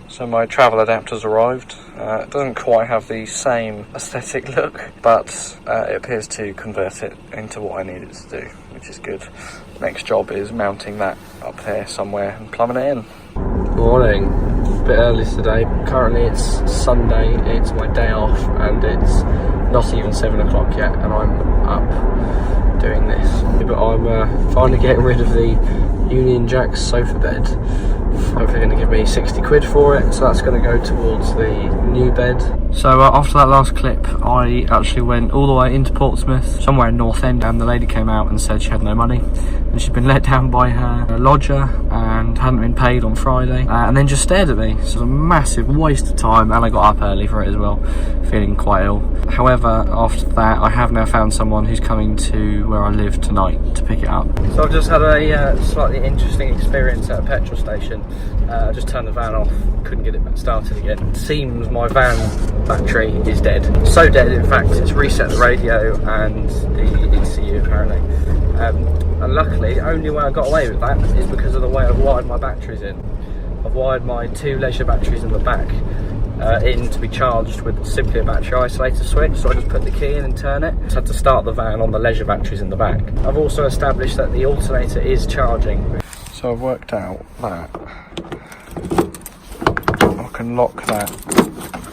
So my travel adapter's arrived. It doesn't quite have the same aesthetic look, but it appears to convert it into what I need it to do, which is good. Next job is mounting that up there somewhere and plumbing it in. Morning. A bit early today. Currently it's Sunday, it's my day off, and it's not even 7 o'clock yet, and I'm up doing this. But I'm finally getting rid of the Union Jack sofa bed. Hopefully going to give me 60 quid for it, so that's going to go towards the new bed. So after that last clip, I actually went all the way into Portsmouth, somewhere in North End, and the lady came out and said she had no money, and she'd been let down by her lodger and hadn't been paid on Friday, and then just stared at me. So it was a massive waste of time, and I got up early for it as well, feeling quite ill. However, after that, I have now found someone who's coming to where I live tonight to pick it up. So I've just had a slightly interesting experience at a petrol station. I just turned the van off, couldn't get it back started again. It seems my van battery is dead. So dead, in fact, it's reset the radio and the ECU apparently. And luckily, the only way I got away with that is because of the way I've wired my batteries in. I've wired my 2 leisure batteries in the back in to be charged with simply a battery isolator switch, so I just put the key in and turn it. Just had to start the van on the leisure batteries in the back. I've also established that the alternator is charging. So I've worked out that I can lock that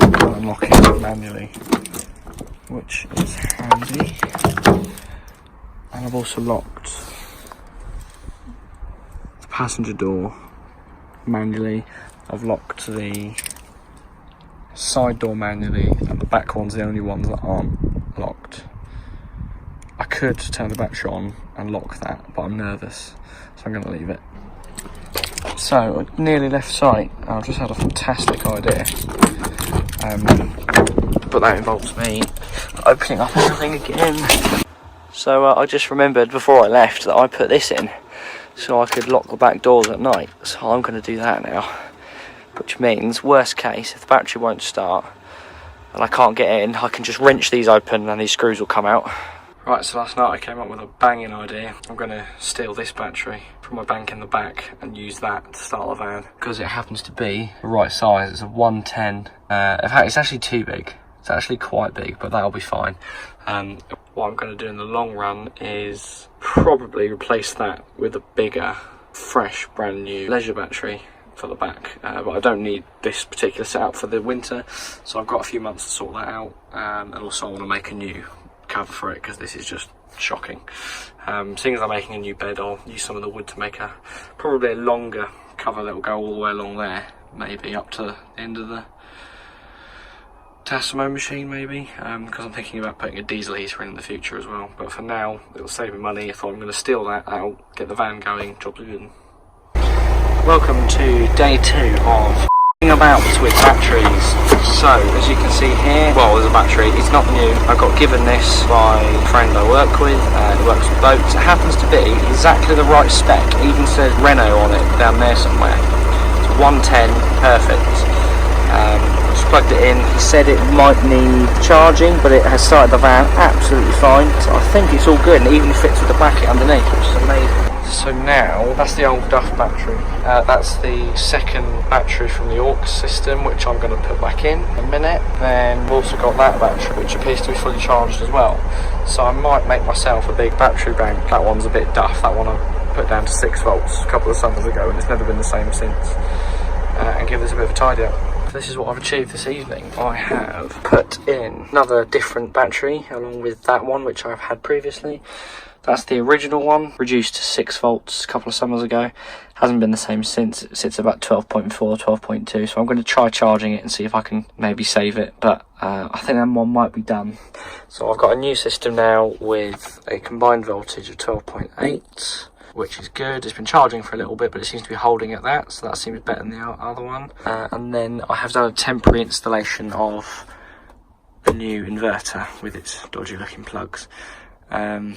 and unlock it manually, which is handy. And I've also locked the passenger door manually. I've locked the side door manually, and the back one's the only ones that aren't locked. I could turn the battery on and lock that, but I'm nervous, so I'm going to leave it. So I nearly left site. I've just had a fantastic idea, but that involves me opening up everything again. So I just remembered before I left that I put this in so I could lock the back doors at night. So I'm going to do that now, which means, worst case, if the battery won't start and I can't get in, I can just wrench these open and these screws will come out. Right, so last night I came up with a banging idea. I'm going to steal this battery from my bank in the back and use that to start the van, because it happens to be the right size. It's a 110. In fact, it's actually too big. It's actually quite big, but that'll be fine. What I'm going to do in the long run is probably replace that with a bigger, fresh, brand new leisure battery for the back, but I don't need this particular setup for the winter, so I've got a few months to sort that out. And also I want to make a new cover for it, because this is just shocking. Seeing as I'm making a new bed, I'll use some of the wood to make probably a longer cover that will go all the way along there, maybe up to the end of the Tassimo machine, maybe, because I'm thinking about putting a diesel heater in the future as well. But for now, it'll save me money. If I'm going to steal that, that'll get the van going. Jobs are good. Welcome to day 2 of about with batteries. So as you can see here, well, there's a battery. It's not new. I got given this by a friend I work with, who works with boats. It happens to be exactly the right spec. It even says Renault on it down there somewhere. It's 110, perfect. Just plugged it in. He said it might need charging, but it has started the van absolutely fine. So I think it's all good, and it even fits with the bracket underneath, which is amazing. So now, that's the old Duff battery. That's the second battery from the aux system, which I'm going to put back in a minute. Then we've also got that battery, which appears to be fully charged as well. So I might make myself a big battery bank. That one's a bit Duff. That one I put down to 6 volts a couple of summers ago, and it's never been the same since. And give this a bit of a tidy up. This is what I've achieved this evening. I have put in another different battery along with that one, which I've had previously. That's the original one, reduced to 6 volts a couple of summers ago. Hasn't been the same since. It sits about 12.4, 12.2. So I'm going to try charging it and see if I can maybe save it. But I think that one might be done. So I've got a new system now with a combined voltage of 12.8. Which is good. It's been charging for a little bit, but it seems to be holding at that, so that seems better than the other one. And then I have done a temporary installation of a new inverter with its dodgy looking plugs. I've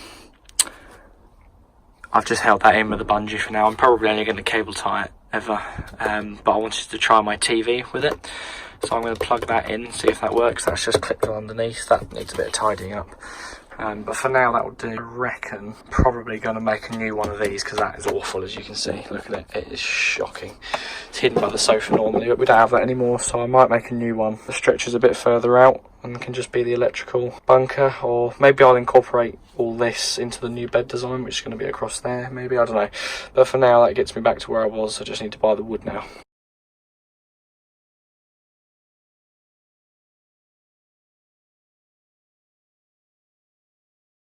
just held that in with a bungee for now. I'm probably only going to cable tie it ever, but I wanted to try my TV with it, so I'm going to plug that in, see if that works. That's just clipped on underneath. That needs a bit of tidying up. But for now that will do. I reckon probably going to make a new one of these because that is awful, as you can see. Look at it, it is shocking. It's hidden by the sofa normally, but we don't have that anymore, so I might make a new one. The stretcher's a bit further out and can just be the electrical bunker, or maybe I'll incorporate all this into the new bed design, which is going to be across there, maybe, I don't know. But for now that gets me back to where I was. I just need to buy the wood now.